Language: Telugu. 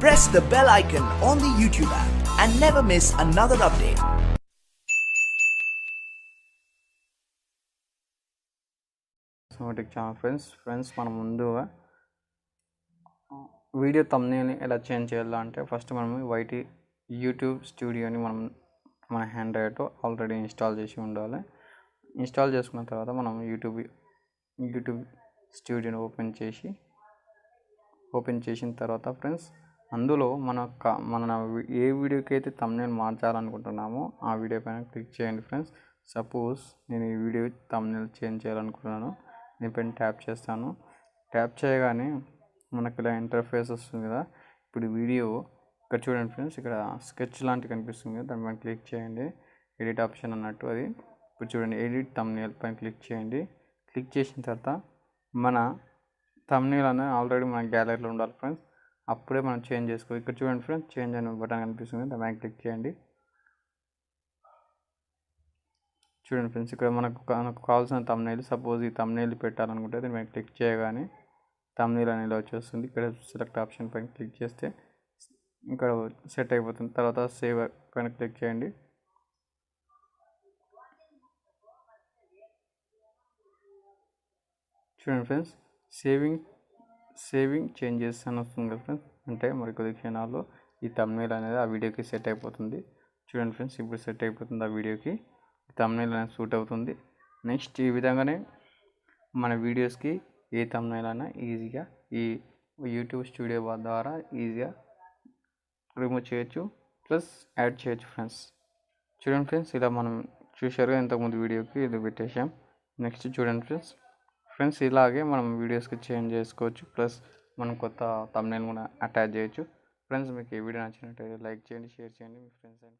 press the bell icon on the YouTube app and never miss another update. Channel friends మనం ముందుగా వీడియో థంబ్నెయిల్ని ఎలా చేంజ్ చేయాలి అంటే ఫస్ట్ మనం యూట్యూబ్ స్టూడియోని మన ఆండ్రాయిడ్లో ఆల్రెడీ ఇన్స్టాల్ చేసి ఉండాలి. ఇన్స్టాల్ చేసుకున్న తర్వాత మనం యూట్యూబ్ స్టూడియోని ఓపెన్ చేసిన తర్వాత ఫ్రెండ్స్ అందులో మన ఏ వీడియోకి అయితే థంబ్నెయిల్ మార్చాలనుకుంటున్నామో ఆ వీడియో పైన క్లిక్ చేయండి ఫ్రెండ్స్. సపోజ్ నేను ఈ వీడియో థంబ్నెయిల్ చేంజ్ చేయాలనుకుంటున్నాను. నేను పైన ట్యాప్ చేస్తాను. ట్యాప్ చేయగానే మనకు ఇలా ఇంటర్ఫేస్ వస్తుంది కదా. ఇప్పుడు వీడియో ఇక్కడ చూడండి ఫ్రెండ్స్, ఇక్కడ స్కెచ్ లాంటి కనిపిస్తుంది కదా, దాని పైన క్లిక్ చేయండి. ఎడిట్ ఆప్షన్ అన్నట్టు అది. ఇప్పుడు చూడండి ఎడిట్ థంబ్నెయిల్ పైన క్లిక్ చేయండి. క్లిక్ చేసిన తర్వాత మన థంబ్నెయిల్ అనేది ఆల్రెడీ మన గ్యాలరీలో ఉండాలి ఫ్రెండ్స్. అప్పుడే మనం చేంజ్ చేసుకోవాలి. ఇక్కడ చూడండి ఫ్రెండ్స్, చేంజ్ అనే బటన్ కనిపిస్తుంది, దాని పైన క్లిక్ చేయండి. చూడండి ఫ్రెండ్స్, ఇక్కడ మనకు కావాల్సిన థంబ్నెయిల్, సపోజ్ ఈ థంబ్నెయిల్ పెట్టాలనుకుంటే దీని పైన క్లిక్ చేయగానే థంబ్నెయిల్ అనేది వచ్చేస్తుంది. ఇక్కడ సెలెక్ట్ ఆప్షన్ పైన క్లిక్ చేస్తే ఇక్కడ సెట్ అయిపోతుంది. తర్వాత సేవ్ పైన క్లిక్ చేయండి. చూడండి ఫ్రెండ్స్, సేవింగ్ చేంజెస్ అని వస్తుంది కదా ఫ్రెండ్స్. అంటే మరి కొద్ది క్షణాల్లో ఈ థంబ్నెయిల్ అనేది ఆ వీడియోకి సెట్ అయిపోతుంది. చూడండి ఫ్రెండ్స్, ఇప్పుడు సెట్ అయిపోతుంది. ఆ వీడియోకి థంబ్నెయిల్ అనేది సూట్ అవుతుంది. నెక్స్ట్ ఈ విధంగానే మన వీడియోస్కి ఏ థంబ్నెయిల్ అయినా ఈజీగా ఈ యూట్యూబ్ స్టూడియో ద్వారా ఈజీగా రిమూవ్ చేయొచ్చు, ప్లస్ యాడ్ చేయొచ్చు ఫ్రెండ్స్. చూడండి ఫ్రెండ్స్, ఇలా మనం చూశారు ఇంతకుముందు వీడియోకి ఇది పెట్టేసాం. నెక్స్ట్ చూడండి ఫ్రెండ్స్ ఇలాగే మనం వీడియోస్కి చేంజ్ చేసుకోవచ్చు, ప్లస్ మనం కొత్త థంబ్నెయిల్ కూడా అటాచ్ చేయొచ్చు. ఫ్రెండ్స్ మీకు ఈ వీడియో నచ్చినట్టయితే లైక్ చేయండి, షేర్ చేయండి మీ ఫ్రెండ్స్ అండ్